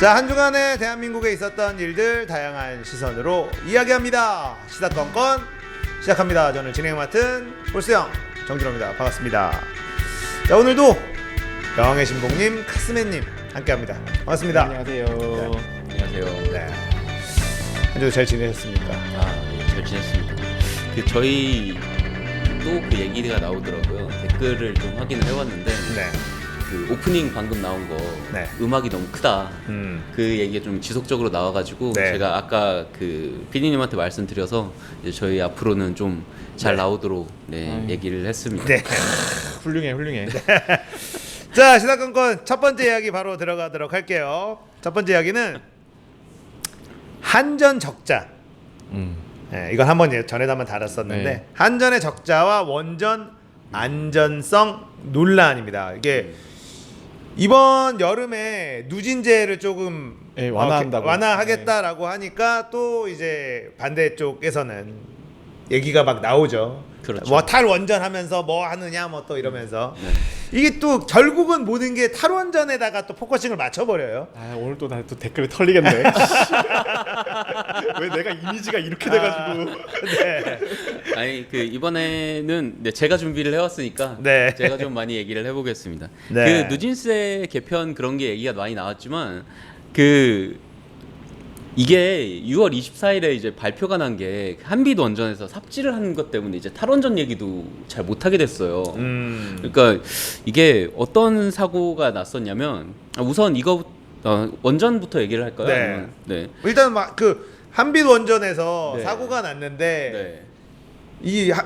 자, 한 주간에 대한민국에 있었던 일들 다양한 시선으로 이야기합니다. 시사건건 시작합니다. 저는 진행 맡은 볼스형 정준호입니다. 반갑습니다. 자, 오늘도 영의 신봉님, 카스맨님 함께합니다. 반갑습니다. 안녕하세요. 안녕하세요. 네. 한 주도 잘 지내셨습니까? 네, 잘 지냈습니다. 저희 또 그 얘기가 나오더라고요. 댓글을 좀 확인을 해봤는데 네. 그 오프닝 방금 나온 거 네. 음악이 너무 크다. 그 얘기가 좀 지속적으로 나와가지고 네. 제가 아까 그 PD님한테 말씀드려서 이제 저희 앞으로는 좀 잘 네. 나오도록 얘기를 했습니다. 네. 훌륭해. 자, 시사건건 첫 번째 이야기 바로 들어가도록 할게요. 첫 번째 이야기는 한전 적자. 네, 이건 한번 전에도 한번 다뤘었는데 네. 한전의 적자와 원전 안전성 논란입니다. 이게 이번 여름에 누진제를 조금 네, 완화한다고. 완화하겠다라고 하니까 또 이제 반대쪽에서는 얘기가 막 나오죠. 그렇죠. 뭐 탈원전하면서 뭐 하느냐 뭐 또 이러면서 이게 또 결국은 모든 게 탈원전에다가 또 포커싱을 맞춰버려요. 아, 오늘 또 나 또 댓글이 털리겠네. 왜 내가 이미지가 이렇게 돼가지고. 네. 아니 그 이번에는 제가 준비를 해왔으니까 네. 제가 좀 많이 얘기를 해보겠습니다. 네. 그 누진세 개편 그런 게 얘기가 많이 나왔지만 그 이게 6월 24일에 이제 발표가 난 게 한빛 원전에서 삽질을 한 것 때문에 이제 탈원전 얘기도 잘 못하게 됐어요. 그러니까 이게 어떤 사고가 났었냐면 우선 이거 원전부터 얘기를 할까요? 네. 아니면- 네. 일단 막 그 한빛 원전에서 네. 사고가 났는데 네.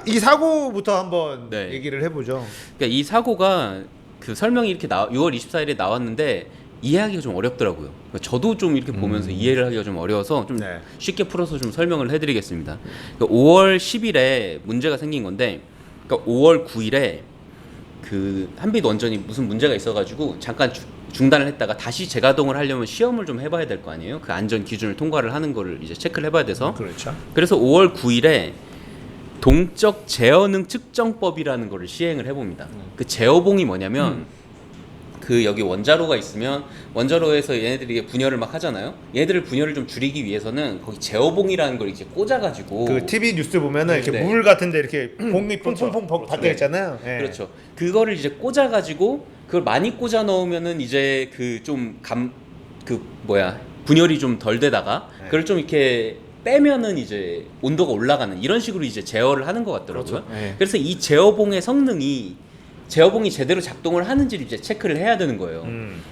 이 사고부터 한번 네. 얘기를 해보죠. 그러니까 이 사고가 그 설명이 이렇게 6월 24일에 나왔는데 이해하기가 좀 어렵더라고요. 그러니까 저도 좀 이렇게 보면서 이해를 하기가 좀 어려워서 좀 네. 쉽게 풀어서 좀 설명을 해드리겠습니다. 그러니까 5월 10일에 문제가 생긴 건데, 그러니까 5월 9일에 그 한빛 원전이 무슨 문제가 있어가지고 잠깐 중단을 했다가 다시 재가동을 하려면 시험을 좀 해봐야 될 거 아니에요. 그 안전 기준을 통과를 하는 거를 이제 체크를 해봐야 돼서. 그렇죠. 그래서 5월 9일에 동적 제어능 측정법이라는 거를 시행을 해봅니다. 그 제어봉이 뭐냐면 그 여기 원자로가 있으면 원자로에서 얘네들이 분열을 막 하잖아요. 얘네들을 분열을 좀 줄이기 위해서는 거기 제어봉이라는 걸 이제 꽂아가지고 그 TV 뉴스 보면은 이렇게 네. 물 같은데 이렇게 봉이 그렇죠. 퐁퐁퐁 박혀 네. 있잖아요. 네. 그렇죠. 그거를 이제 꽂아가지고 그걸 많이 꽂아 넣으면은 이제 그 좀 분열이 좀 덜 되다가 네. 그걸 좀 이렇게 빼면은 이제 온도가 올라가는 이런 식으로 이제 제어를 하는 것 같더라고요. 그렇죠. 네. 그래서 이 제어봉의 성능이 제어봉이 제대로 작동을 하는지를 이제 체크를 해야 되는 거예요.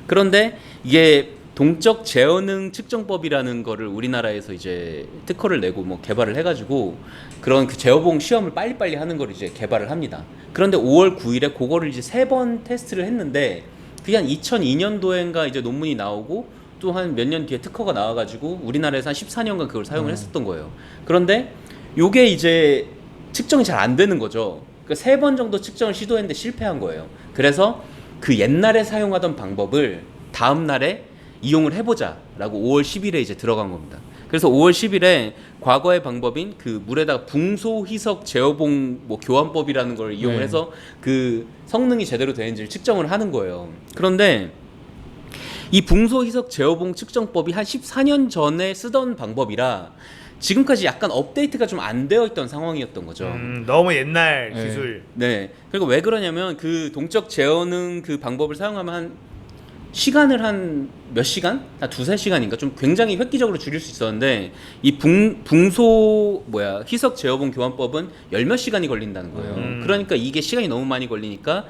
그런데 이게 동적 제어능 측정법이라는 거를 우리나라에서 이제 특허를 내고 뭐 개발을 해가지고 그런 그 제어봉 시험을 빨리빨리 하는 걸 이제 개발을 합니다. 그런데 5월 9일에 그거를 이제 3번 테스트를 했는데 그게 한 2002년도인가 이제 논문이 나오고 또 한 몇 년 뒤에 특허가 나와가지고 우리나라에서 한 14년간 그걸 사용을 했었던 거예요. 그런데 요게 이제 측정이 잘 안 되는 거죠. 그 3번 정도 측정을 시도했는데 실패한 거예요. 그래서 그 옛날에 사용하던 방법을 다음 날에 이용을 해보자라고 5월 10일에 이제 들어간 겁니다. 그래서 5월 10일에 과거의 방법인 그 물에다가 붕소 희석 제어봉 뭐 교환법이라는 걸 이용을 네. 해서 그 성능이 제대로 되는지를 측정을 하는 거예요. 그런데 이 붕소 희석 제어봉 측정법이 한 14년 전에 쓰던 방법이라 지금까지 약간 업데이트가 좀 안 되어 있던 상황이었던 거죠. 너무 옛날 네. 기술. 네. 그리고 왜 그러냐면 그 동적 제어능 그 방법을 사용하면 한 시간을 한 몇 시간? 한 2-3시간인가 좀 굉장히 획기적으로 줄일 수 있었는데 이 붕소 희석 제어봉 교환법은 열몇 시간이 걸린다는 거예요. 그러니까 이게 시간이 너무 많이 걸리니까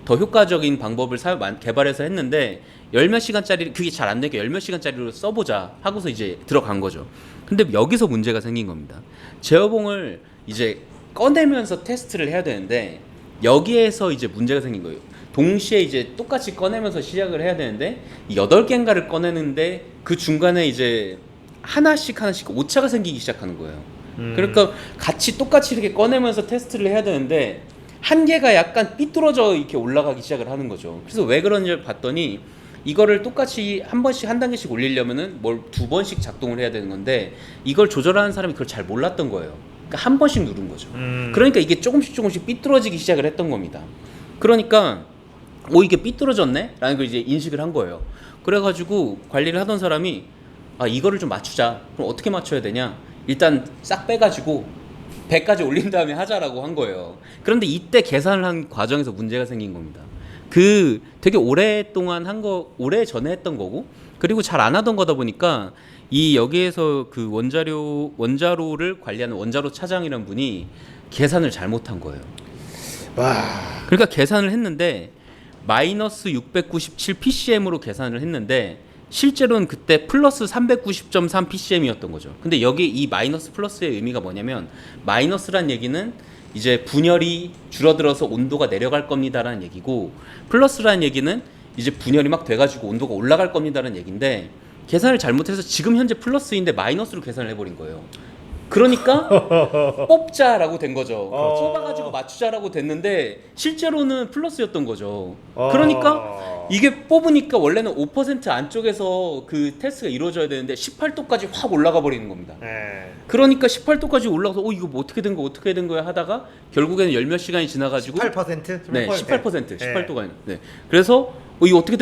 더 효과적인 방법을 개발해서 했는데 열몇 시간짜리 그게 잘 안 되니까 열몇 시간짜리로 써보자 하고서 이제 들어간 거죠. 근데 여기서 문제가 생긴 겁니다. 제어봉을 이제 꺼내면서 테스트를 해야 되는데 여기에서 이제 문제가 생긴 거예요. 동시에 이제 똑같이 꺼내면서 시작을 해야 되는데 8개인가를 꺼내는데 그 중간에 이제 하나씩 오차가 생기기 시작하는 거예요. 그러니까 같이 똑같이 이렇게 꺼내면서 테스트를 해야 되는데 한 개가 약간 삐뚤어져 이렇게 올라가기 시작을 하는 거죠. 그래서 왜 그런지 봤더니 이거를 똑같이 한 번씩 한 단계씩 올리려면은 뭘 2번씩 작동을 해야 되는 건데 이걸 조절하는 사람이 그걸 잘 몰랐던 거예요. 그러니까 한 번씩 누른 거죠. 그러니까 이게 조금씩 삐뚤어지기 시작을 했던 겁니다. 그러니까 이게 삐뚤어졌네? 라는 걸 이제 인식을 한 거예요. 그래가지고 관리를 하던 사람이 아 이거를 좀 맞추자. 그럼 어떻게 맞춰야 되냐? 일단 싹 빼가지고 100까지 올린 다음에 하자라고 한 거예요. 그런데 이때 계산을 한 과정에서 문제가 생긴 겁니다. 그 되게 오랫동안 한 거, 오래 전에 했던 거고, 그리고 잘 안 하던 거다 보니까 이 여기에서 그 원자로를 관리하는 원자로 차장이라는 분이 계산을 잘못한 거예요. 와. 그러니까 계산을 했는데 마이너스 697 ppm으로 계산을 했는데 실제로는 그때 플러스 390.3 ppm이었던 거죠. 근데 여기 이 마이너스 플러스의 의미가 뭐냐면 마이너스란 얘기는 이제 분열이 줄어들어서 온도가 내려갈 겁니다라는 얘기고 플러스라는 얘기는 이제 분열이 막 돼가지고 온도가 올라갈 겁니다라는 얘기인데 계산을 잘못해서 지금 현재 플러스인데 마이너스로 계산을 해버린 거예요. 그러니까 뽑자라고 된 거죠. 뽑아가지고 맞추자라고 됐는데 실제로는 플러스였던 거죠. 그러니까 이게 뽑으니까 원래는 5% 안쪽에서 그 테스트가 이루어져야 되는데 18도까지 확 올라가 버리는 겁니다. 네. 그러니까 18도까지 올라가서 이거 뭐 어떻게 된 거야 하다가 결국에는 열 몇 시간이 지나가지고 18%? 네, 18%가 네. 그래서 이거 어떻게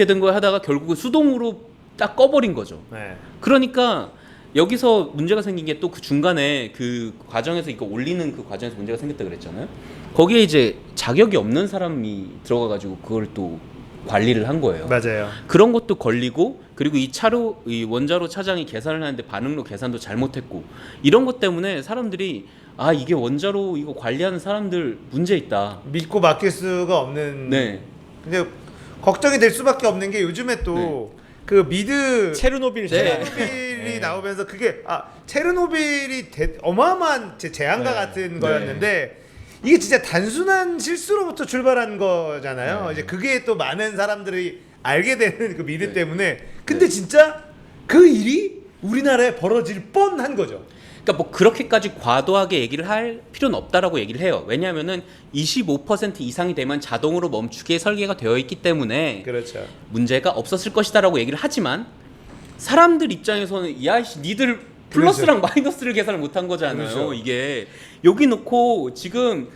된 거야 하다가 결국은 수동으로 딱 꺼버린 거죠. 네. 그러니까 여기서 문제가 생긴 게 또 그 중간에 그 과정에서 이거 올리는 그 과정에서 문제가 생겼다 그랬잖아요. 거기에 이제 자격이 없는 사람이 들어가가지고 그걸 또 관리를 한 거예요. 맞아요. 그런 것도 걸리고 그리고 이 원자로 차장이 계산을 하는데 반응로 계산도 잘못했고 이런 것 때문에 사람들이 아 이게 원자로 이거 관리하는 사람들 문제 있다. 믿고 맡길 수가 없는. 네. 근데 걱정이 될 수밖에 없는 게 요즘에 또 그 미드 체르노빌 체르노빌이 나오면서 그게 체르노빌이 어마어마한 재앙과 같은 거였는데 이게 진짜 단순한 실수로부터 출발한 거잖아요. 이제 그게 또 많은 사람들이 알게 되는 그 미드 때문에 근데 진짜 그 일이 우리나라에 벌어질 뻔한 거죠. 그러니까 뭐 그렇게까지 과도하게 얘기를 할 필요는 없다라고 얘기를 해요. 왜냐하면은 25% 이상이 되면 자동으로 멈추게 설계가 되어 있기 때문에 그렇죠. 문제가 없었을 것이다라고 얘기를 하지만 사람들 입장에서는 야이씨 니들 플러스랑 마이너스를 계산을 못한 거잖아요. 그렇죠. 이게 여기 놓고 지금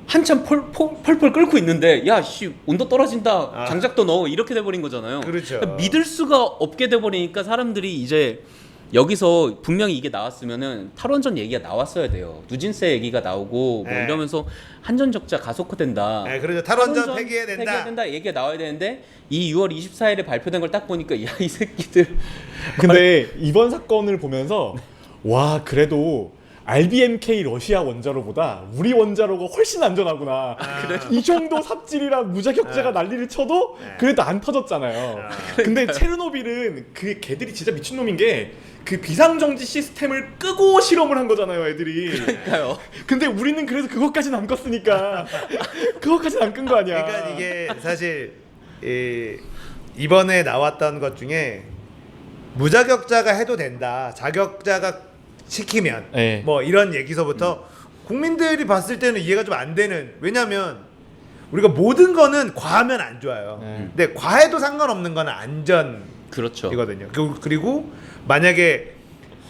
한참 펄펄 끓고 있는데 야씨 온도 떨어진다 장작도 넣어 이렇게 돼버린 거잖아요. 그렇죠. 그러니까 믿을 수가 없게 돼버리니까 사람들이 이제 여기서 분명히 이게 나왔으면은 탈원전 얘기가 나왔어야 돼요. 누진세 얘기가 나오고 뭐 이러면서 한전 적자 가속화된다. 네, 그렇죠. 탈원전 폐기해야 된다. 얘기가 나와야 되는데 이 6월 24일에 발표된 걸 딱 보니까 야 이 새끼들. 근데 이번 사건을 보면서 와 그래도 RBMK 러시아 원자로보다 우리 원자로가 훨씬 안전하구나. 이 정도 삽질이랑 무자격자가 난리를 쳐도 그래도 안 터졌잖아요. 근데 체르노빌은 그 걔들이 진짜 미친놈인 게 그 비상정지 시스템을 끄고 실험을 한 거잖아요, 애들이. 그러니까요. 근데 우리는 그래도 그것까지는 안 껐으니까 그것까지는 안 끈 거 아니야. 그러니까 이게 사실 이번에 나왔던 것 중에 무자격자가 해도 된다. 자격자가 시키면 네. 뭐 이런 얘기서부터 국민들이 봤을 때는 이해가 좀 안 되는. 왜냐하면 우리가 모든 거는 과하면 안 좋아요. 근데 과해도 상관없는 거는 그렇죠. 안전이거든요. 그리고 만약에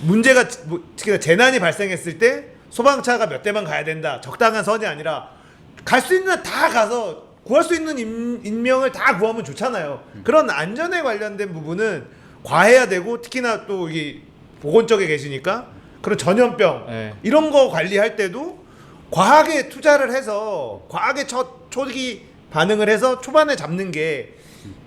문제가 특히나 재난이 발생했을 때 소방차가 몇 대만 가야 된다. 적당한 선이 아니라 갈 수 있는 다 가서 구할 수 있는 인명을 다 구하면 좋잖아요. 그런 안전에 관련된 부분은 과해야 되고 특히나 또 이 보건 쪽에 계시니까 그런 전염병 이런 거 관리할 때도 과하게 투자를 해서 과하게 초기 반응을 해서 초반에 잡는 게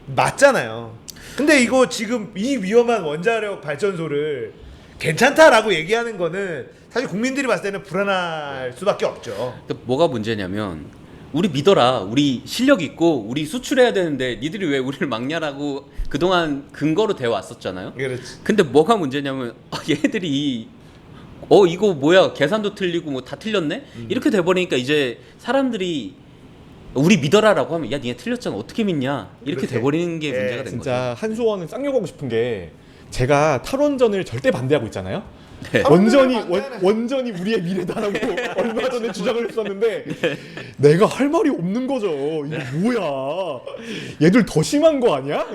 맞잖아요. 근데 이거 지금 이 위험한 원자력 발전소를 괜찮다라고 얘기하는 거는 사실 국민들이 봤을 때는 불안할 수밖에 없죠. 그러니까 뭐가 문제냐면 우리 믿어라. 우리 실력 있고 우리 수출해야 되는데 니들이 왜 우리를 막냐라고 그동안 근거로 되어 왔었잖아요. 그렇지. 근데 뭐가 문제냐면 얘네들이 이거 뭐야 계산도 틀리고 뭐 다 틀렸네 이렇게 돼버리니까 이제 사람들이 우리 믿어라라고 하면 야 니네 틀렸잖아 어떻게 믿냐 이렇게 돼버리는 게 문제가 된 거죠. 진짜 한수원은 쌍욕하고 싶은 게 제가 탈원전을 절대 반대하고 있잖아요. 네. 원전이 우리의 미래다라고 얼마 전에 주장을 했었는데 내가 할 말이 없는 거죠. 이게 뭐야? 얘들 더 심한 거 아니야?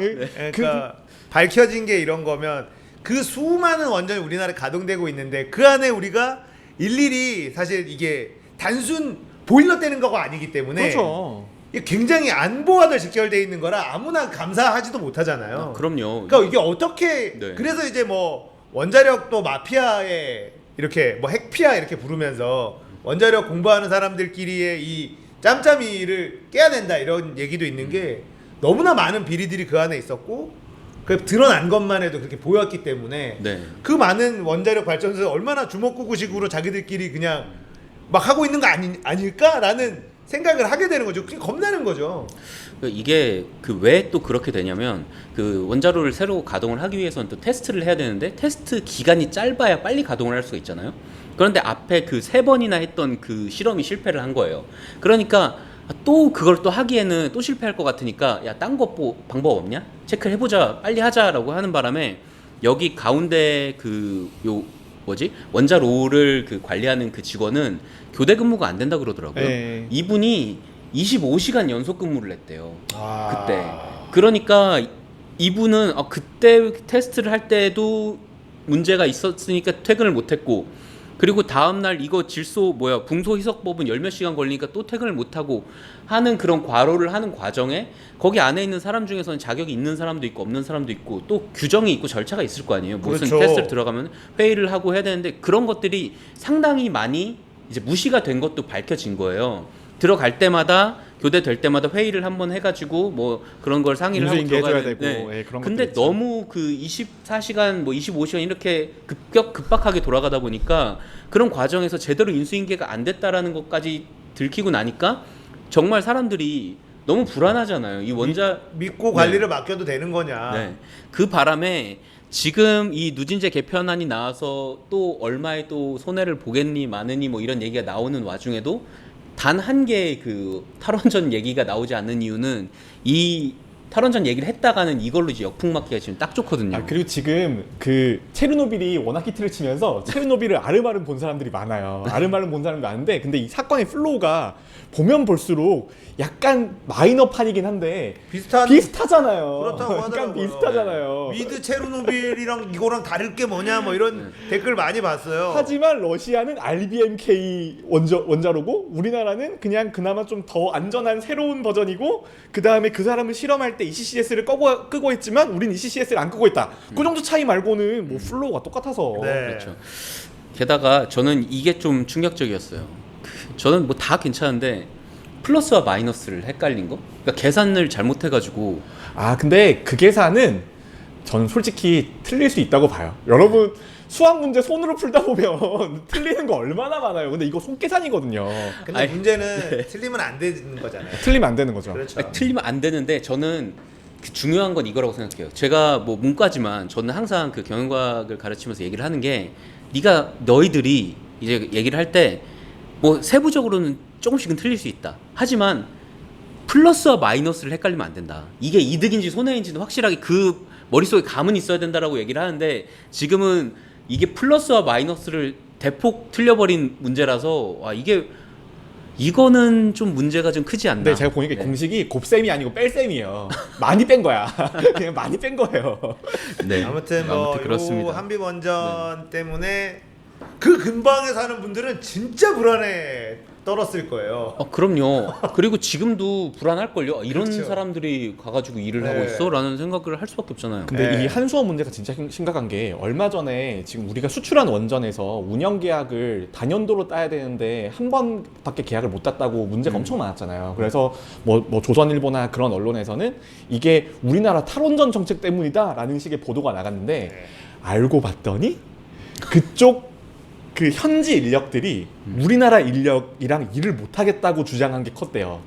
그러니까 밝혀진 게 이런 거면 그 수많은 원전이 우리나라에 가동되고 있는데 그 안에 우리가 일일이 사실 이게 단순 보일러 떼는 거가 아니기 때문에 그렇죠. 이게 굉장히 안보와도 직결돼 있는 거라 아무나 감사하지도 못하잖아요. 그럼요. 그러니까 이게 어떻게 네. 그래서 이제 뭐 원자력도 마피아에 이렇게 뭐 핵피아 이렇게 부르면서 원자력 공부하는 사람들끼리의 이 짬짬이를 깨야 된다 이런 얘기도 있는 게 너무나 많은 비리들이 그 안에 있었고 그 드러난 것만 해도 그렇게 보였기 때문에 네. 그 많은 원자력 발전소에서 얼마나 주먹구구식으로 자기들끼리 그냥 막 하고 있는 거 아닐까라는 생각을 하게 되는 거죠. 그게 겁나는 거죠. 이게 그 왜 또 그렇게 되냐면 그 원자로를 새로 가동을 하기 위해서는 또 테스트를 해야 되는데 테스트 기간이 짧아야 빨리 가동을 할 수가 있잖아요. 그런데 앞에 그 3번이나 했던 그 실험이 실패를 한 거예요. 그러니까 또 그걸 또 하기에는 또 실패할 것 같으니까 야, 딴 거 뭐 방법 없냐? 체크를 해보자, 빨리 하자라고 하는 바람에 여기 가운데 그 요 뭐지 원자로를 그 관리하는 그 직원은 교대 근무가 안 된다 그러더라고요. 네. 이분이 25시간 연속 근무를 했대요. 아. 그때. 그러니까 이분은 그때 테스트를 할 때도 문제가 있었으니까 퇴근을 못했고, 그리고 다음날 이거 붕소 희석법은 열몇 시간 걸리니까 또 퇴근을 못하고 하는 그런 과로를 하는 과정에 거기 안에 있는 사람 중에서는 자격이 있는 사람도 있고 없는 사람도 있고 또 규정이 있고 절차가 있을 거 아니에요. 무슨 그렇죠. 테스트를 들어가면 회의를 하고 해야 되는데 그런 것들이 상당히 많이 이제 무시가 된 것도 밝혀진 거예요. 들어갈 때마다 교대될 때마다 회의를 한번 해가지고 뭐 그런 걸 상의를 하고 인수인계 들어가야 해줘야 되고, 예, 그런 근데 것들이 있죠. 너무 그 24시간 뭐 25시간 이렇게 급박하게 돌아가다 보니까 그런 과정에서 제대로 인수인계가 안 됐다라는 것까지 들키고 나니까 정말 사람들이 너무 불안하잖아요. 이 원자 믿고 관리를 맡겨도 되는 거냐. 네. 그 바람에 지금 이 누진제 개편안이 나와서 또 얼마의 또 손해를 보겠니 마느니 뭐 이런 얘기가 나오는 와중에도 단 한 개의 그 탈원전 얘기가 나오지 않는 이유는 이 탈원전 얘기를 했다가는 이걸로 이제 역풍맞기가 지금 딱 좋거든요. 그리고 지금 그 체르노빌이 워낙 히트를 치면서 체르노빌을 아름아름 본 사람들이 많아요. 아름아름 본 사람이 많은데, 근데 이 사건의 플로우가 보면 볼수록 약간 마이너판이긴 한데 비슷하잖아요. 그렇다고 약간 하더라고요. 비슷하잖아요. 미드 체르노빌이랑 이거랑 다를 게 뭐냐 뭐 이런 댓글 많이 봤어요. 하지만 러시아는 RBMK 원자로고 우리나라는 그냥 그나마 좀 더 안전한 새로운 버전이고, 그 다음에 그 사람을 실험할 때 ECCS를 끄고 있지만 우린 ECCS를 안 끄고 있다. 그 정도 차이 말고는 뭐 플로우가 똑같아서. 네. 그렇죠. 게다가 저는 이게 좀 충격적이었어요. 저는 뭐 다 괜찮은데 플러스와 마이너스를 헷갈린 거? 그러니까 계산을 잘못해가지고. 근데 그 계산은 저는 솔직히 틀릴 수 있다고 봐요. 여러분 수학 문제 손으로 풀다 보면 틀리는 거 얼마나 많아요. 근데 이거 손계산이거든요. 근데 아니, 문제는 틀리면 안 되는 거잖아요. 틀리면 안 되는 거죠. 그렇죠. 틀리면 안 되는데 저는 그 중요한 건 이거라고 생각해요. 제가 뭐 문과지만 저는 항상 그 경영과학을 가르치면서 얘기를 하는 게 너희들이 이제 얘기를 할 때 뭐 세부적으로는 조금씩은 틀릴 수 있다. 하지만 플러스와 마이너스를 헷갈리면 안 된다. 이게 이득인지 손해인지는 확실하게 그 머릿속에 감은 있어야 된다라고 얘기를 하는데 지금은 이게 플러스와 마이너스를 대폭 틀려버린 문제라서 이거는 좀 문제가 좀 크지 않나. 근데 제가 보니까 공식이 곱셈이 아니고 뺄셈이에요. 많이 뺀 거야. 그냥 많이 뺀 거예요. 네. 아무튼 뭐 그렇습니다. 요 한비원전 때문에 그 근방에 사는 분들은 진짜 불안에 떨었을 거예요. 그럼요. 그리고 지금도 불안할걸요. 이런 그렇죠. 사람들이 가가지고 일을 네. 하고 있어? 라는 생각을 할 수밖에 없잖아요. 근데 네. 이 한수원 문제가 진짜 심각한 게, 얼마 전에 지금 우리가 수출한 원전에서 운영 계약을 단연도로 따야 되는데 한 번밖에 계약을 못 땄다고 문제가 엄청 많았잖아요. 그래서 뭐 조선일보나 그런 언론에서는 이게 우리나라 탈원전 정책 때문이다라는 식의 보도가 나갔는데, 네. 알고 봤더니 그쪽 그 현지 인력들이 우리나라 인력이랑 일을 못 하겠다고 주장한 게 컸대요.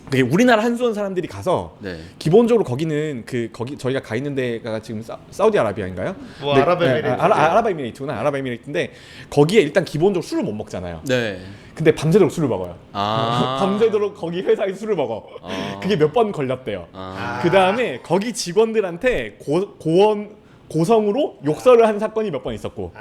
그게 우리나라 한수원 사람들이 가서 네. 기본적으로 거기는 거기 저희가 가 있는 데가 지금 사우디아라비아인가요? 뭐 네, 아랍에미레이트. 아랍에미레이트구나. 아랍에미레이트인데 거기에 일단 기본적으로 술을 못 먹잖아요. 네. 근데 밤새도록 술을 먹어요. 아. 밤새도록 거기 회사에 술을 먹어. 그게 몇 번 걸렸대요. 그 다음에 거기 직원들한테 고성으로 욕설을 한 사건이 몇 번 있었고,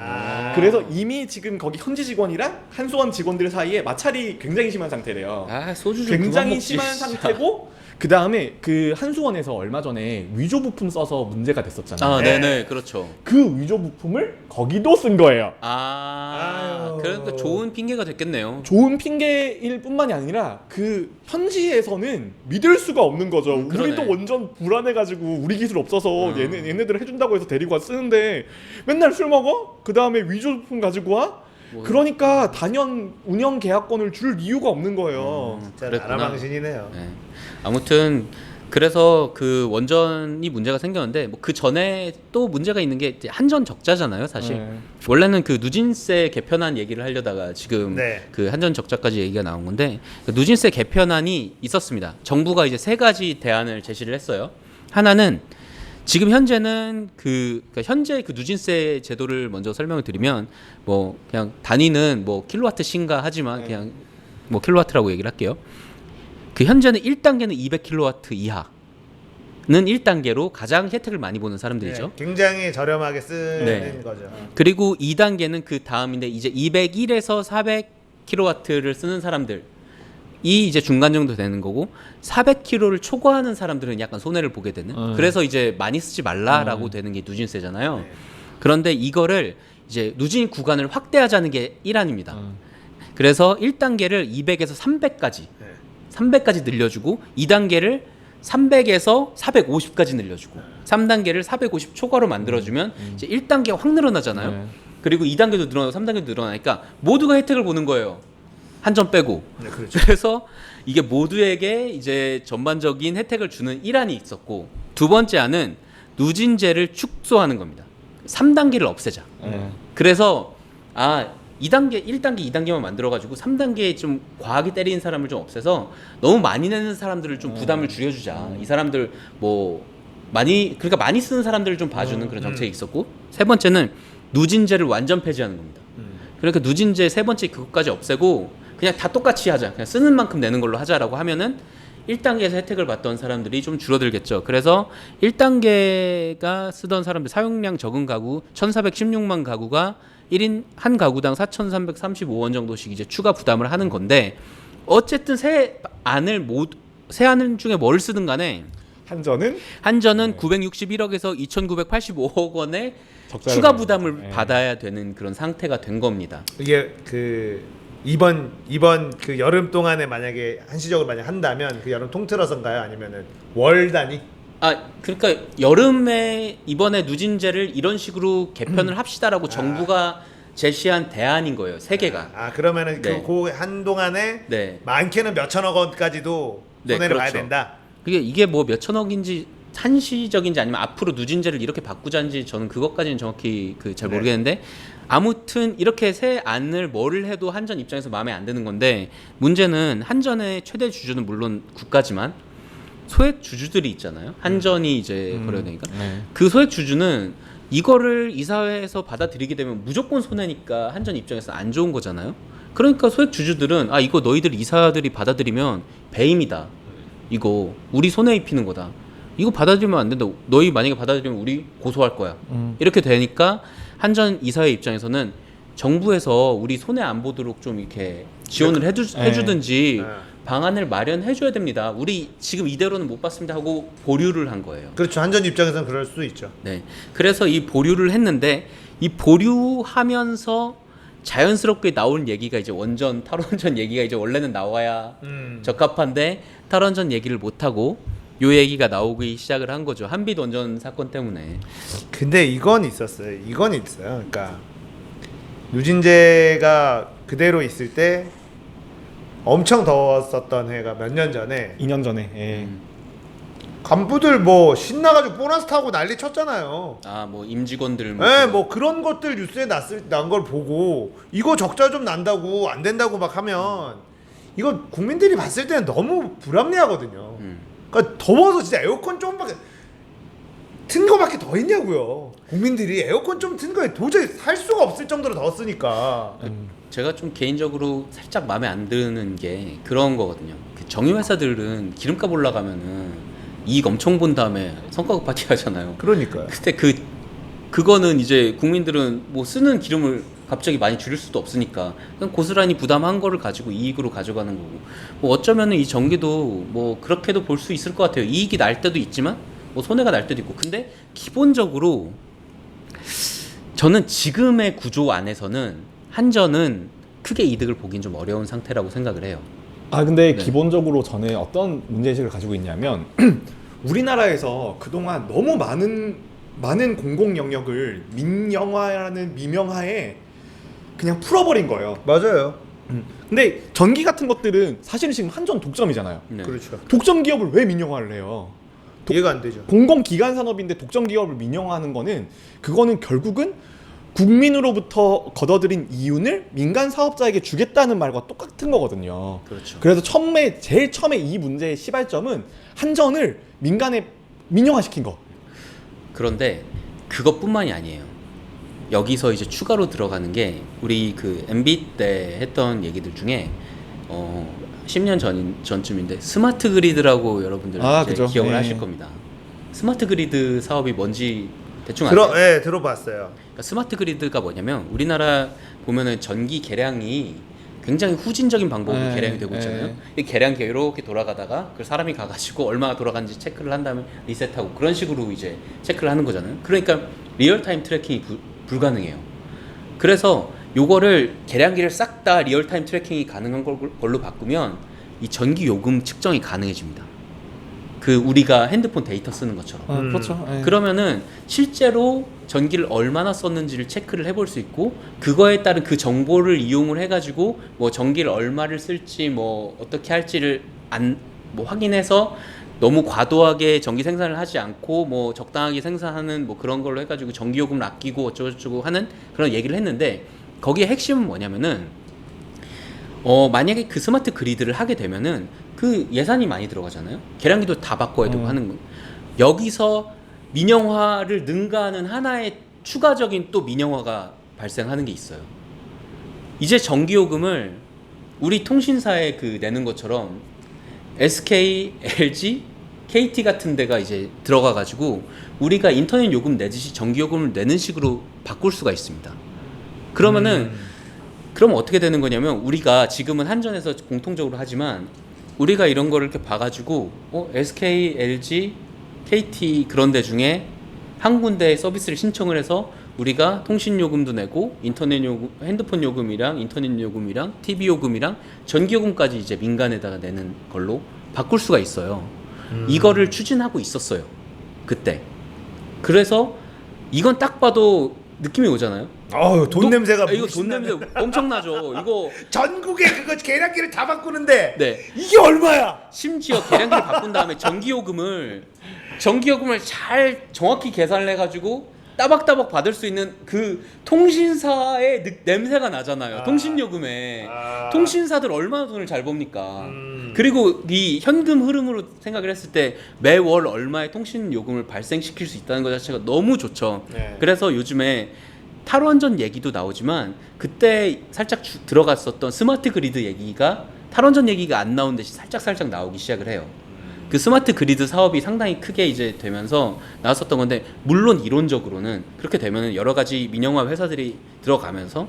그래서 이미 지금 거기 현지 직원이랑 한수원 직원들 사이에 마찰이 굉장히 심한 상태래요. 소주 좀 굉장히 그만 먹지, 심한 진짜. 상태고, 그 다음에 그 한수원에서 얼마 전에 위조 부품 써서 문제가 됐었잖아요. 아, 네네, 그렇죠. 그 위조 부품을 거기도 쓴 거예요. 아, 아유. 그러니까 좋은 핑계가 됐겠네요. 좋은 핑계일 뿐만이 아니라 그 현지에서는 믿을 수가 없는 거죠. 그러네. 우리도 완전 불안해가지고 우리 기술 없어서 얘네들 해준다고 해서 데리고 와 쓰는데 맨날 술 먹어? 그 다음에 위조 부품 가지고 와? 뭐. 그러니까 단연 운영 계약권을 줄 이유가 없는 거예요. 진짜 그랬구나. 나라망신이네요. 네. 아무튼 그래서 그 원전이 문제가 생겼는데 뭐 그 전에 또 문제가 있는 게 이제 한전 적자잖아요, 사실. 네. 원래는 그 누진세 개편안 얘기를 하려다가 지금 네. 그 한전 적자까지 얘기가 나온 건데 그 누진세 개편안이 있었습니다. 정부가 이제 세 가지 대안을 제시를 했어요. 하나는 지금 현재는 그러니까 현재 그 누진세 제도를 먼저 설명을 드리면 뭐 그냥 단위는 뭐 킬로와트 신가 하지만 그냥 뭐 킬로와트라고 얘기를 할게요. 그 현재는 1단계는 200킬로와트 이하는 1단계로 가장 혜택을 많이 보는 사람들이죠. 네, 굉장히 저렴하게 쓰는 네. 거죠. 그리고 2단계는 그 다음인데 이제 201에서 400킬로와트를 쓰는 사람들이 이제 중간 정도 되는 거고 400킬로를 초과하는 사람들은 약간 손해를 보게 되는. 그래서 이제 많이 쓰지 말라라고 되는 게 누진세잖아요. 네. 그런데 이거를 이제 누진 구간을 확대하자는 게 1안입니다. 그래서 1단계를 200에서 300까지 네. 300까지 늘려주고 2단계를 300에서 450까지 늘려주고 3단계를 450 초과로 만들어주면 이제 1단계가 확 늘어나잖아요. 네. 그리고 2단계도 늘어나고 3단계도 늘어나니까 모두가 혜택을 보는 거예요. 한전 빼고. 네, 그렇죠. 그래서 이게 모두에게 이제 전반적인 혜택을 주는 1안이 있었고 두 번째 안은 누진제를 축소하는 겁니다. 3단계를 없애자. 네. 그래서 2단계, 1단계, 2단계만 만들어가지고 3단계에 좀 과하게 때리는 사람을 좀 없애서 너무 많이 내는 사람들을 좀 부담을 줄여주자. 이 사람들 뭐 그러니까 많이 쓰는 사람들을 좀 봐주는 그런 정책이 있었고 세 번째는 누진제를 완전 폐지하는 겁니다. 그러니까 누진제 세 번째 그것까지 없애고 그냥 다 똑같이 하자. 그냥 쓰는 만큼 내는 걸로 하자라고 하면은 1단계에서 혜택을 받던 사람들이 좀 줄어들겠죠. 그래서 1단계가 쓰던 사람들 사용량 적은 가구 1,416만 가구가 1인 한 가구당 4,335원 정도씩 이제 추가 부담을 하는 건데 어쨌든 세 안을 중에 뭘 쓰든 간에 한전은 961억에서 2,985억 원의 적자를 추가 내는 부담을 거죠. 예. 받아야 되는 그런 상태가 된 겁니다. 이게 그 이번 그 여름 동안에 만약에 한시적으로 만약 한다면 그 여름 통틀어서인가요? 아니면은 월 단위? 그러니까 여름에 이번에 누진제를 이런 식으로 개편을 합시다라고 정부가 제시한 대안인 거예요. 세 개가. 그러면은 네. 그 한동안에 네. 많게는 몇 천억 원까지도 네, 손해를 봐야 그렇죠. 된다. 이게 뭐 몇 천억인지 한시적인지 아니면 앞으로 누진제를 이렇게 바꾸자인지 저는 그것까지는 정확히 잘 네. 모르겠는데 아무튼 이렇게 새 안을 뭐를 해도 한전 입장에서 마음에 안 드는 건데 문제는 한전의 최대 주주는 물론 국가지만 소액 주주들이 있잖아요. 한전이 이제 거래가 되니까 네. 그 소액 주주는 이거를 이사회에서 받아들이게 되면 무조건 손해니까 한전 입장에서 안 좋은 거잖아요. 그러니까 소액 주주들은 이거 너희들 이사들이 받아들이면 배임이다. 이거 우리 손해 입히는 거다. 이거 받아들이면 안 된다. 너희 만약에 받아들이면 우리 고소할 거야. 이렇게 되니까 한전 이사회 입장에서는 정부에서 우리 손해 안 보도록 좀 이렇게 지원을 해주든지 방안을 마련해줘야 됩니다. 우리 지금 이대로는 못 받습니다 하고 보류를 한 거예요. 그렇죠. 한전 입장에서는 그럴 수도 있죠. 네. 그래서 이 보류를 했는데 이 보류하면서 자연스럽게 나올 얘기가 이제 원전 탈원전 얘기가 이제 원래는 나와야 적합한데 탈원전 얘기를 못 하고 요 얘기가 나오기 시작을 한 거죠. 한빛 원전 사건 때문에. 근데 이건 있었어요. 그러니까 누진제가 그대로 있을 때 엄청 더웠었던 해가 몇 년 전에 2년 전에. 예. 간부들 뭐 신나가지고 보너스 타고 난리 쳤잖아요. 뭐 임직원들 뭐 그런 것들 뉴스에 난 걸 보고 이거 적자 좀 난다고 안 된다고 막 하면 이거 국민들이 봤을 때는 너무 불합리하거든요. 그러니까 더워서 진짜 에어컨 좀밖에 튼 거밖에 더 있냐고요. 국민들이 에어컨 좀 튼 거에 도저히 살 수가 없을 정도로 더웠으니까. 제가 좀 개인적으로 살짝 마음에 안 드는 게 그런 거거든요. 그 정유회사들은 기름값 올라가면은 이익 엄청 본 다음에 성과급 파티 하잖아요. 그러니까요. 그때 그 그거는 이제 국민들은 뭐 쓰는 기름을 갑자기 많이 줄일 수도 없으니까 그냥 고스란히 부담한 거를 가지고 이익으로 가져가는 거고 뭐 어쩌면은 이 전기도 뭐 그렇게도 볼 수 있을 것 같아요. 이익이 날 때도 있지만 뭐 손해가 날 때도 있고 근데 기본적으로 저는 지금의 구조 안에서는 한전은 크게 이득을 보긴 좀 어려운 상태라고 생각을 해요. 아 근데 네. 기본적으로 저는 어떤 문제의식을 가지고 있냐면 우리나라에서 그동안 너무 많은 공공 영역을 민영화라는 미명하에 그냥 풀어버린 거예요. 맞아요. 근데 전기 같은 것들은 사실은 지금 한전 독점이잖아요. 네. 그렇죠. 독점 기업을 왜 민영화를 해요? 이해가 안 되죠. 공공기관 산업인데 독점 기업을 민영화하는 거는 그거는 결국은 국민으로부터 걷어들인 이윤을 민간 사업자에게 주겠다는 말과 똑같은 거거든요. 그렇죠. 그래서 제일 처음에 이 문제의 시발점은 한전을 민간에 민영화시킨 거. 그런데 그것뿐만이 아니에요. 여기서 이제 추가로 들어가는 게 우리 그 MB 때 했던 얘기들 중에 10년 전쯤인데 스마트 그리드라고 여러분들 이제 그죠. 기억을 네. 하실 겁니다. 스마트 그리드 사업이 뭔지 대충 아세요? 예, 들어봤어요. 그러니까 스마트 그리드가 뭐냐면 우리나라 보면은 전기 계량이 굉장히 후진적인 방법으로 네, 계량이 되고 있잖아요. 이 계량기가 이렇게 돌아가다가 그 사람이 가가지고 얼마나 돌아가는지 체크를 한 다음에 리셋하고 그런 식으로 이제 체크를 하는 거잖아요. 그러니까 리얼타임 트래킹이 불가능해요. 그래서 요거를 계량기를 싹 다 리얼타임 트래킹이 가능한 걸로 바꾸면 이 전기 요금 측정이 가능해집니다. 그 우리가 핸드폰 데이터 쓰는 것처럼. 그렇죠. 예. 그러면은 실제로 전기를 얼마나 썼는지를 체크를 해볼 수 있고 그거에 따른 그 정보를 이용을 해가지고 뭐 전기를 얼마를 쓸지 뭐 어떻게 할지를 뭐 확인해서 너무 과도하게 전기 생산을 하지 않고 뭐 적당하게 생산하는 뭐 그런 걸로 해가지고 전기 요금을 아끼고 어쩌고저쩌고 하는 그런 얘기를 했는데 거기에 핵심은 뭐냐면은 만약에 그 스마트 그리드를 하게 되면은 그 예산이 많이 들어가잖아요. 계량기도 다 바꿔야 되고 하는 거. 여기서 민영화를 능가하는 하나의 추가적인 또 민영화가 발생하는 게 있어요. 이제 전기요금을 우리 통신사에 그 내는 것처럼 SK, LG, KT 같은 데가 이제 들어가 가지고 우리가 인터넷 요금 내듯이 전기요금을 내는 식으로 바꿀 수가 있습니다. 그러면은 그럼 어떻게 되는 거냐면 우리가 지금은 한전에서 공통적으로 하지만 우리가 이런 거를 이렇게 봐가지고 SK, LG, KT 그런 데 중에 한 군데에 서비스를 신청을 해서 우리가 통신 요금도 내고 인터넷 요금, 핸드폰 요금이랑 인터넷 요금이랑 TV 요금이랑 전기 요금까지 이제 민간에다가 내는 걸로 바꿀 수가 있어요. 이거를 추진하고 있었어요. 그때. 그래서 이건 딱 봐도 느낌이 오잖아요. 돈 냄새가 이거 돈 냄새 엄청나죠. 이거 전국에 그거 계량기를 다 바꾸는데 네. 이게 얼마야? 심지어 계량기를 바꾼 다음에 전기요금을 잘 정확히 계산을 해가지고 따박따박 받을 수 있는 그 통신사의 냄새가 나잖아요. 통신요금에 통신사들 얼마나 돈을 잘 법니까? 그리고 이 현금 흐름으로 생각을 했을 때 매월 얼마의 통신요금을 발생시킬 수 있다는 것 자체가 너무 좋죠. 네. 그래서 요즘에 탈원전 얘기도 나오지만 그때 살짝 들어갔었던 스마트 그리드 얘기가 탈원전 얘기가 안 나온 대신 살짝 나오기 시작을 해요. 그 스마트 그리드 사업이 상당히 크게 이제 되면서 나왔었던 건데 물론 이론적으로는 그렇게 되면은 여러 가지 민영화 회사들이 들어가면서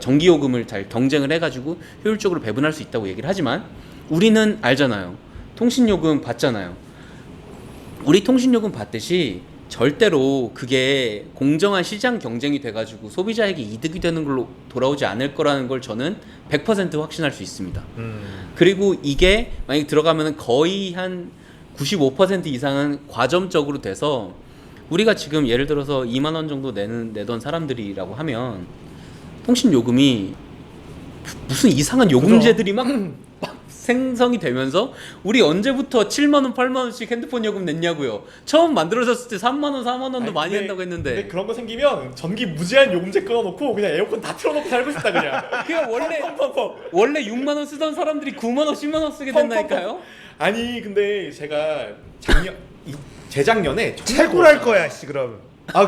전기 요금을 잘 경쟁을 해가지고 효율적으로 배분할 수 있다고 얘기를 하지만 우리는 알잖아요. 통신 요금 받잖아요. 우리 통신 요금 받듯이 절대로 그게 공정한 시장 경쟁이 돼가지고 소비자에게 이득이 되는 걸로 돌아오지 않을 거라는 걸 저는 100% 확신할 수 있습니다. 그리고 이게 만약에 들어가면 거의 한 95% 이상은 과점적으로 돼서 우리가 지금 예를 들어서 2만 원 정도 내던 사람들이라고 하면 통신 요금이 무슨 이상한 요금제들이 막 생성이 되면서 우리 언제부터 7만 원, 8만 원씩 핸드폰 요금 냈냐고요. 처음 만들어졌을 때 3만 원, 4만 원도 많이 낸다고 했는데. 근데 그런 거 생기면 전기 무제한 요금제 끊어놓고 그냥 에어컨 다 틀어놓고 살고 싶다 그냥. 그냥 원래 6만 원 쓰던 사람들이 9만 원, 10만 원 쓰게 된다니까요. 아니 근데 제가 재작년에 채굴할 거야, 씨 그럼.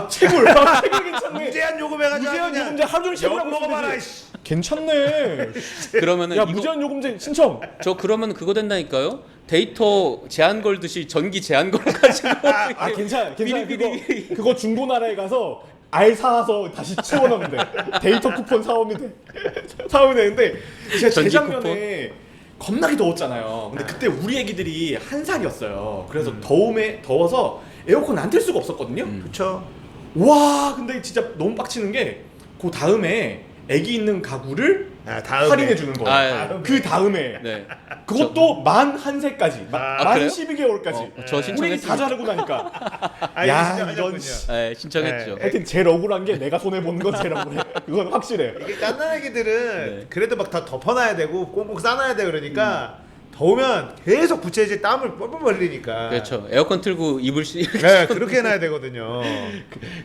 채굴 괜찮네. 무제한 요금 해가지고 무제한 그냥 요금제 하루 종일 채굴하고 먹어봐라, 있으면 씨. 괜찮네. 그러면은 야 이거 무제한 요금제 신청. 저 그러면 그거 된다니까요. 데이터 제한 걸듯이 전기 제한 걸 가지고 아 괜찮아. 미리미리. 그거 중고나라에 가서 알 사서 다시 채워넣으면 돼. 데이터 쿠폰 사오면 돼. 사오면 되는데 제가 전기 재작년에 겁나게 더웠잖아요. 근데 그때 우리 애기들이 1살이었어요. 그래서 더워서 에어컨 안 틀 수가 없었거든요. 그렇죠. 와 근데 진짜 너무 빡치는 게 그 다음에 애기 있는 가구를 다음에. 할인해 주는 거예요. 아, 예. 그 다음에 네. 그것도 만 1세까지 만 그래요? 12개월까지 저 우리 신청했습니다. 다 자르고 나니까 아, 야, 신청하셨군요. 이런 씨. 네, 신청했죠. 네. 하여튼 제일 억울한 게 내가 손해 보는 건 제일 억울해. 그건 확실해. 이게 짠난 애기들은 네. 그래도 막 다 덮어놔야 되고 꽁꽁 싸놔야 돼 그러니까 더우면 계속 부채질 땀을 뻘뻘 흘리니까. 그렇죠. 에어컨 틀고 이불 씨. 네, 그렇게 해놔야 되거든요.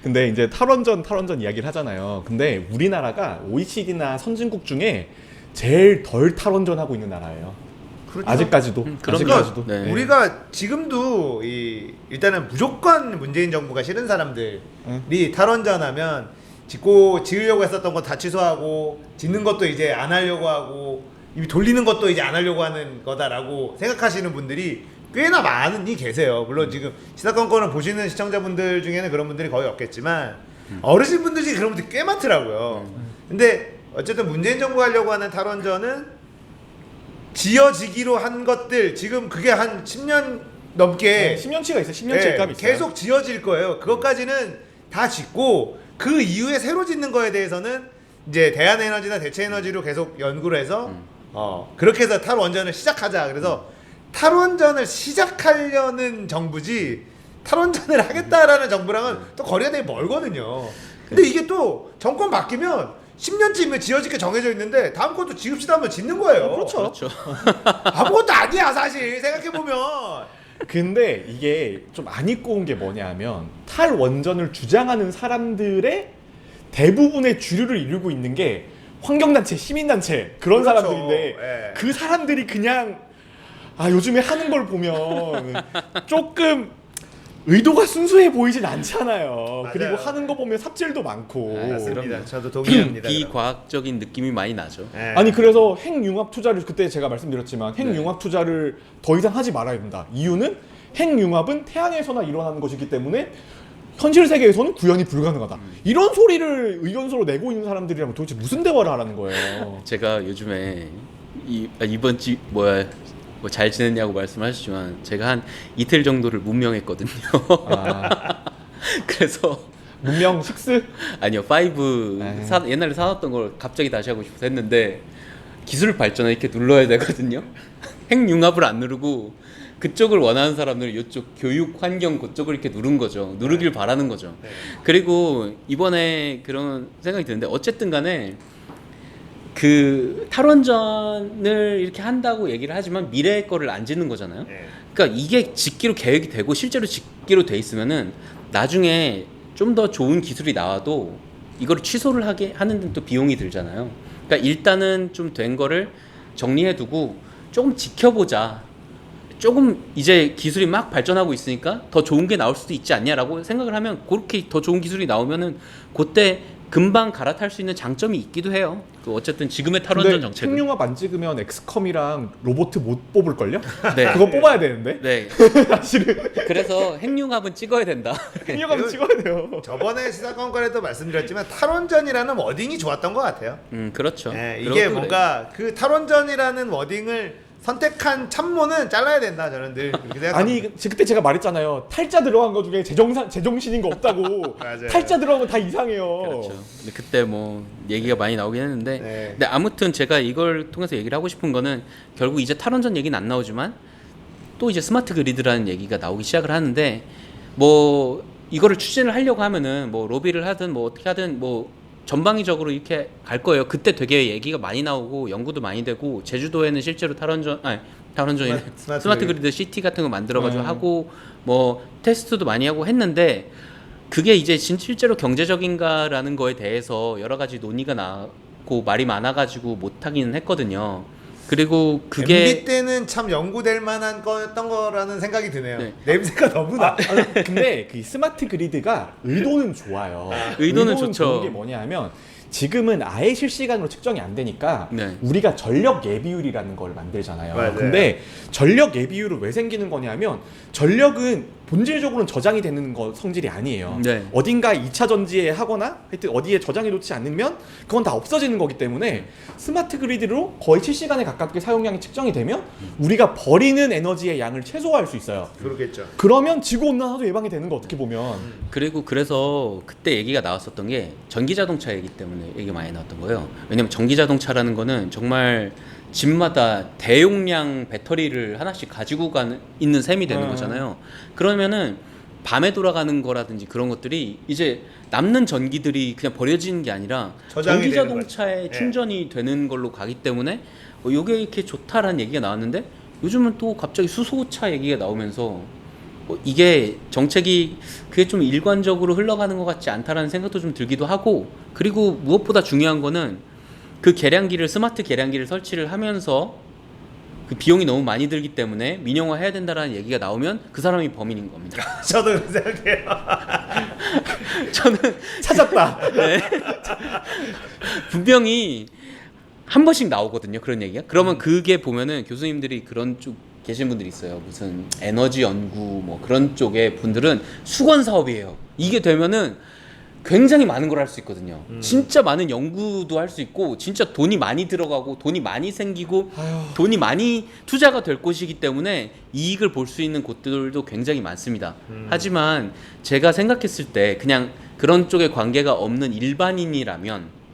근데 이제 탈원전 이야기를 하잖아요. 근데 우리나라가 OECD나 선진국 중에 제일 덜 탈원전하고 있는 나라예요. 그렇죠. 아직까지도. 그럼요. 아직까지도. 네. 우리가 지금도 일단은 무조건 문재인 정부가 싫은 사람들이 탈원전하면 지으려고 했었던 거 다 취소하고 짓는 것도 이제 안 하려고 하고 이미 돌리는 것도 이제 안 하려고 하는 거다라고 생각하시는 분들이 꽤나 많이 계세요. 물론 지금 시사건건을 보시는 시청자분들 중에는 그런 분들이 거의 없겠지만 어르신분들 중에 그런 분들이 꽤 많더라고요. 근데 어쨌든 문재인 정부가 하려고 하는 탈원전은 지어지기로 한 것들 지금 그게 한 10년 넘게 10년치가 있어. 10년치 값 있어요. 계속 지어질 거예요. 그것까지는 다 짓고 그 이후에 새로 짓는 거에 대해서는 이제 대한에너지나 대체에너지로 계속 연구를 해서 그렇게 해서 탈원전을 시작하자. 그래서 탈원전을 시작하려는 정부지 탈원전을 하겠다라는 정부랑은 또 거리가 되게 멀거든요. 근데 이게 또 정권 바뀌면 10년쯤에 지어질 게 정해져 있는데 다음 것도 지읍시다 하면 짓는 거예요. 그렇죠. 그렇죠. 아무것도 아니야 사실 생각해보면. 근데 이게 좀 안 입고 온 게 뭐냐면 탈원전을 주장하는 사람들의 대부분의 주류를 이루고 있는 게 환경단체, 시민단체 그런 그렇죠. 사람들인데 예. 그 사람들이 그냥 요즘에 하는 걸 보면 조금 의도가 순수해 보이진 않잖아요. 맞아요. 그리고 하는 거 보면 삽질도 많고. 맞습니다. 저도 동의합니다. 비과학적인 느낌이 많이 나죠. 예. 아니 그래서 핵융합 투자를 그때 제가 말씀드렸지만 핵융합 투자를 더 이상 하지 말아야 된다. 이유는 핵융합은 태양에서나 일어나는 것이기 때문에 현실 세계에서는 구현이 불가능하다. 이런 소리를 의견서로 내고 있는 사람들이랑 도대체 무슨 대화를 하라는 거예요. 제가 요즘에 이번 뭐 잘 지냈냐고 말씀하시지만 제가 한 이틀 정도를 문명했거든요. 그래서 문명 6? 아니요 5 옛날에 사놨던 걸 갑자기 다시 하고 싶어서 했는데 기술 발전을 이렇게 눌러야 되거든요. 핵융합을 안 누르고 그쪽을 원하는 사람들은 이쪽 교육 환경 그쪽을 이렇게 누른 거죠. 누르길 바라는 거죠. 네. 그리고 이번에 그런 생각이 드는데 어쨌든 간에 그 탈원전을 이렇게 한다고 얘기를 하지만 미래의 거를 안 짓는 거잖아요. 네. 그러니까 이게 짓기로 계획이 되고 실제로 짓기로 돼 있으면은 나중에 좀 더 좋은 기술이 나와도 이거를 취소를 하는 데는 또 비용이 들잖아요. 그러니까 일단은 좀 된 거를 정리해 두고 조금 지켜보자. 조금 이제 기술이 막 발전하고 있으니까 더 좋은 게 나올 수도 있지 않냐라고 생각을 하면 그렇게 더 좋은 기술이 나오면은 그때 금방 갈아탈 수 있는 장점이 있기도 해요. 그 어쨌든 지금의 탈원전 정책은. 핵융합 안 찍으면 엑스컴이랑 로봇 못 뽑을걸요? 네. 그거 뽑아야 되는데. 네. 사실은 그래서 핵융합은 찍어야 된다. 핵융합 찍어야 돼요. 저번에 시사건건에도 말씀드렸지만 탈원전이라는 워딩이 좋았던 것 같아요. 그렇죠. 예, 그것도 이게 그래요. 뭔가 그 탈원전이라는 워딩을 선택한 참모는 잘라야 된다. 저는 늘 그렇게 생각합니다. 아니 그때 제가 말했잖아요. 탈자 들어간 거 중에 제정신인 거 없다고. 맞아요. 탈자 들어가면 다 이상해요. 그렇죠. 근데 그때 뭐 얘기가 많이 나오긴 했는데, 네. 근데 아무튼 제가 이걸 통해서 얘기를 하고 싶은 거는 결국 이제 탈원전 얘기는 안 나오지만 또 이제 스마트 그리드라는 얘기가 나오기 시작을 하는데, 뭐 이거를 추진을 하려고 하면은 뭐 로비를 하든 뭐 어떻게 하든 뭐 전방위적으로 이렇게 갈 거예요. 그때 되게 얘기가 많이 나오고 연구도 많이 되고 제주도에는 실제로 탈원전이네. 스마트 그리드 시티 같은 거 만들어가지고 하고 뭐 테스트도 많이 하고 했는데 그게 이제 실제로 경제적인가라는 거에 대해서 여러 가지 논의가 나고 말이 많아가지고 못하기는 했거든요. 그리고 그게 MB 때는 참 연구될 만한 거였던 거라는 생각이 드네요. 네. 냄새가 너무 나. 근데 그 스마트 그리드가 의도는 좋아요. 의도는 좋죠. 좋은 게 뭐냐면 지금은 아예 실시간으로 측정이 안 되니까 네. 우리가 전력 예비율이라는 걸 만들잖아요. 맞아요. 근데 전력 예비율은 왜 생기는 거냐면 전력은 본질적으로는 저장이 되는 거 성질이 아니에요. 네. 어딘가 2차 전지에 하거나 하여튼 어디에 저장해 놓지 않으면 그건 다 없어지는 거기 때문에 스마트 그리드로 거의 실시간에 가깝게 사용량이 측정이 되면 우리가 버리는 에너지의 양을 최소화할 수 있어요. 그렇겠죠. 그러면 지구온난화도 예방이 되는 거 어떻게 보면. 그리고 그래서 그때 얘기가 나왔었던 게 전기자동차 얘기 때문에 얘기가 많이 나왔던 거예요. 왜냐면 전기자동차라는 거는 정말 집마다 대용량 배터리를 하나씩 가지고 있는 셈이 되는 거잖아요. 그러면은 밤에 돌아가는 거라든지 그런 것들이 이제 남는 전기들이 그냥 버려지는 게 아니라 저장이 전기자동차에 되는 거죠. 충전이 되는 걸로 가기 때문에 이게 이렇게 좋다라는 얘기가 나왔는데 요즘은 또 갑자기 수소차 얘기가 나오면서 이게 정책이 그게 좀 일관적으로 흘러가는 것 같지 않다라는 생각도 좀 들기도 하고, 그리고 무엇보다 중요한 거는 그 계량기를 스마트 계량기를 설치를 하면서 그 비용이 너무 많이 들기 때문에 민영화 해야 된다라는 얘기가 나오면 그 사람이 범인인 겁니다. 저도 그렇게 생각해요. 저는 찾았다. 네. 분명히 한 번씩 나오거든요, 그런 얘기가. 그러면 그게 보면은 교수님들이 그런 쪽 계신 분들이 있어요. 무슨 에너지 연구 뭐 그런 쪽의 분들은 수건 사업이에요. 이게 되면은 굉장히 많은 걸 할 수 있거든요. 진짜 많은 연구도 할 수 있고, 진짜 돈이 많이 들어가고 돈이 많이 생기고 돈이 많이 투자가 될 곳이기 때문에 이익을 볼 수 있는 곳들도 굉장히 많습니다. 하지만 제가 생각했을 때 그냥 그런 쪽에 관계가 없는 일반인이라면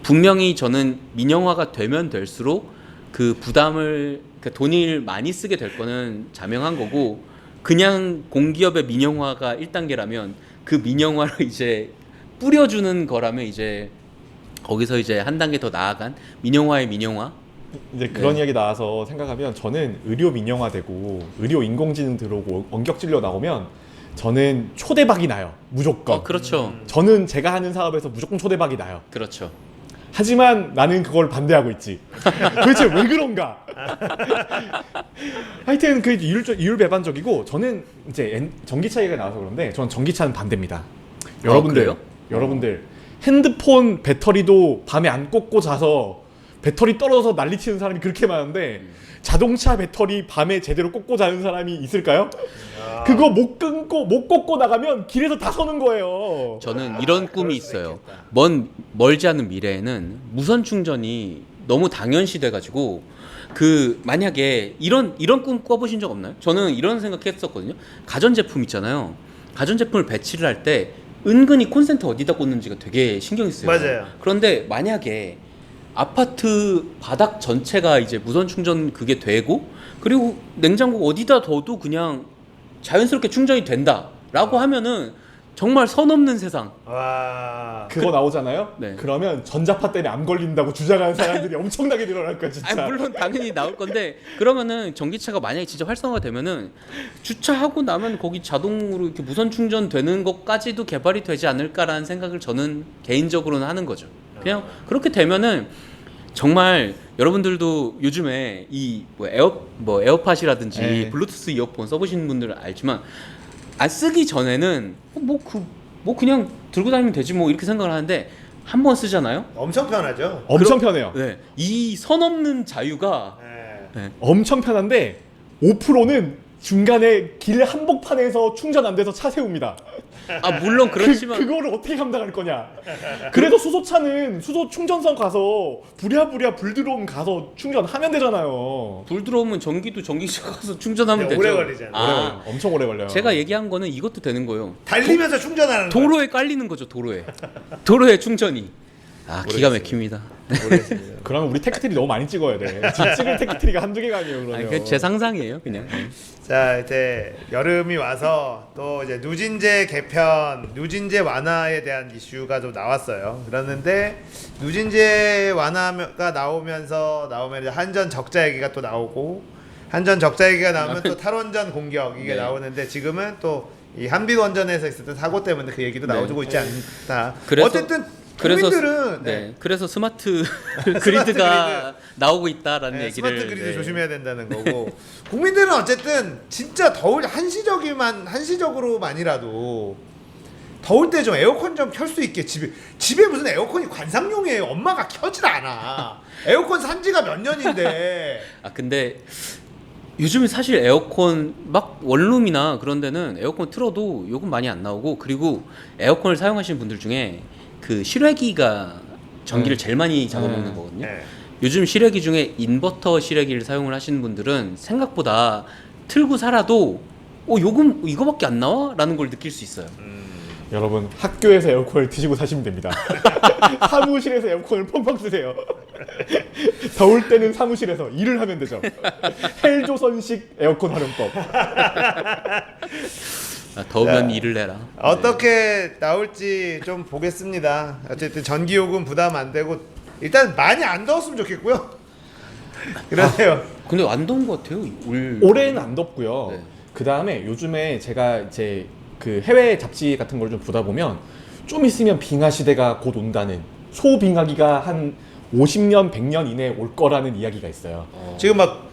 분명히 저는 민영화가 되면 될수록 그 부담을, 그 돈을 많이 쓰게 될 거는 자명한 거고, 그냥 공기업의 민영화가 1단계라면 그 민영화를 이제 뿌려주는 거라면 이제 거기서 이제 한 단계 더 나아간 민영화의 민영화. 이제 그런 네. 이야기 나와서 생각하면 저는 의료 민영화되고 의료 인공지능 들어오고 원격 진료 나오면 저는 초대박이 나요. 무조건. 그렇죠. 저는 제가 하는 사업에서 무조건 초대박이 나요. 그렇죠. 하지만 나는 그걸 반대하고 있지. 도대체 왜 그런가? 하여튼 그 이율 배반적이고, 저는 이제 전기차 얘기가 나와서 그런데 저는 전기차는 반대입니다. 그래요? 여러분들 핸드폰 배터리도 밤에 안 꽂고 자서 배터리 떨어져서 난리치는 사람이 그렇게 많은데 자동차 배터리 밤에 제대로 꽂고 자는 사람이 있을까요? 그거 못 꽂고 나가면 길에서 다 서는 거예요. 저는 이런 꿈이 있어요. 멀지 않은 미래에는 무선 충전이 너무 당연시 돼가지고, 그 만약에 이런 꿈 꿔보신 적 없나요? 저는 이런 생각했었거든요. 가전제품 있잖아요. 가전제품을 배치를 할 때 은근히 콘센트 어디다 꽂는지가 되게 신경이 쓰여요. 맞아요. 그런데 만약에 아파트 바닥 전체가 이제 무선 충전 그게 되고, 그리고 냉장고 어디다 둬도 그냥 자연스럽게 충전이 된다라고 하면은 정말 선 없는 세상. 와. 그거 나오잖아요? 네. 그러면 전자파 때문에 암 걸린다고 주장하는 사람들이 엄청나게 늘어날 거야 진짜. 아니, 물론 당연히 나올 건데, 그러면은 전기차가 만약에 진짜 활성화가 되면은 주차하고 나면 거기 자동으로 이렇게 무선 충전되는 것까지도 개발이 되지 않을까라는 생각을 저는 개인적으로는 하는 거죠. 그냥 그렇게 되면은 정말 여러분들도 요즘에 이 에어팟이라든지 네. 블루투스 이어폰 써보시는 분들은 알지만, 안 쓰기 전에는 그냥 들고 다니면 되지 뭐 이렇게 생각을 하는데, 한 번 쓰잖아요. 엄청 편하죠. 엄청 편해요. 네, 이 선 없는 자유가 네. 엄청 편한데 5%는 중간에 길 한복판에서 충전 안 돼서 차 세웁니다. 물론 그렇지만 그거를 어떻게 감당할 거냐. 그래서 수소차는 수소 충전선 가서 부랴부랴 불 들어오면 가서 충전하면 되잖아요. 불 들어오면 전기차 가서 충전하면 네, 되죠. 오래 걸리잖아요. 엄청 오래 걸려요. 제가 얘기한 거는 이것도 되는 거예요. 달리면서 충전하는 거. 도로에 깔리는 거죠. 도로에 충전이. 기가 막힙니다. 모르겠습니다. 그러면 우리 테크트리 너무 많이 찍어야 돼. 지금 찍을 테크트리가 한두 개가 아니에요. 그러면. 제 상상이에요, 그냥. 자, 이제 여름이 와서 또 이제 누진제 개편, 누진제 완화에 대한 이슈가 좀 나왔어요. 그랬는데 누진제 완화가 나오면 이제 한전 적자 얘기가 또 나오고, 한전 적자 얘기가 나오면 또 탈원전 공격 이게 네. 나오는데, 지금은 또 이 한빛원전에서 있었던 사고 때문에 그 얘기도 나오고 있지 않다. 그래서- 어쨌든 국민들은 그래서 스마트 그리드가 나오고 있다라는 네, 얘기를. 스마트 그리드 네. 조심해야 된다는 거고, 국민들은 어쨌든 진짜 더울 한시적으로만이라도 더울 때 좀 에어컨 좀 켤 수 있게 집에 무슨 에어컨이 관상용이에요. 엄마가 켜질 않아. 에어컨 산 지가 몇 년인데. 아 근데 요즘에 사실 에어컨 막 원룸이나 그런 데는 에어컨 틀어도 요금 많이 안 나오고, 그리고 에어컨을 사용하시는 분들 중에 그 실외기가 전기를 제일 많이 잡아먹는 거거든요. 네. 요즘 실외기 중에 인버터 실외기를 사용을 하시는 분들은 생각보다 틀고 살아도 요금 이거밖에 안 나와? 라는 걸 느낄 수 있어요. 여러분 학교에서 에어컨을 드시고 사시면 됩니다. 사무실에서 에어컨을 펑펑 쓰세요. 더울 때는 사무실에서 일을 하면 되죠. 헬조선식 에어컨 활용법. 더우면 자, 일을 해라. 어떻게 나올지 좀 보겠습니다. 어쨌든 전기요금 부담 안 되고 일단 많이 안 더웠으면 좋겠고요. 그러세요. 근데 안 더운 것 같아요. 올해는 안 덥고요. 네. 그 다음에 요즘에 제가 이제 그 해외 잡지 같은 걸 좀 보다 보면 좀 있으면 빙하 시대가 곧 온다는, 소빙하기가 한 50년, 100년 이내에 올 거라는 이야기가 있어요. 지금 막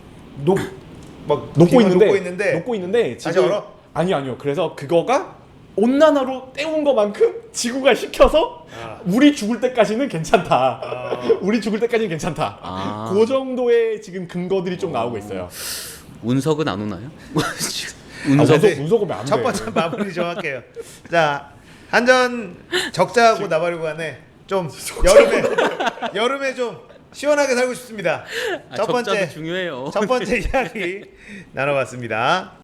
녹고 있는데 있는데 다시 지금 얼어? 아니요. 그래서 그거가 온난화로 때운 것만큼 지구가 식혀서 우리 죽을 때까지는 괜찮다. 우리 죽을 때까지는 괜찮다. 그 정도의 지금 근거들이 좀 나오고 있어요. 운석은 안 오나요? 운석 오면 안 돼. 첫 번째 마무리 좀 할게요. 자, 한전 적자하고 나발이고 간에 좀 여름에 좀 시원하게 살고 싶습니다. 첫 적자도 번째 중요해요. 첫 번째 이야기 나눠봤습니다.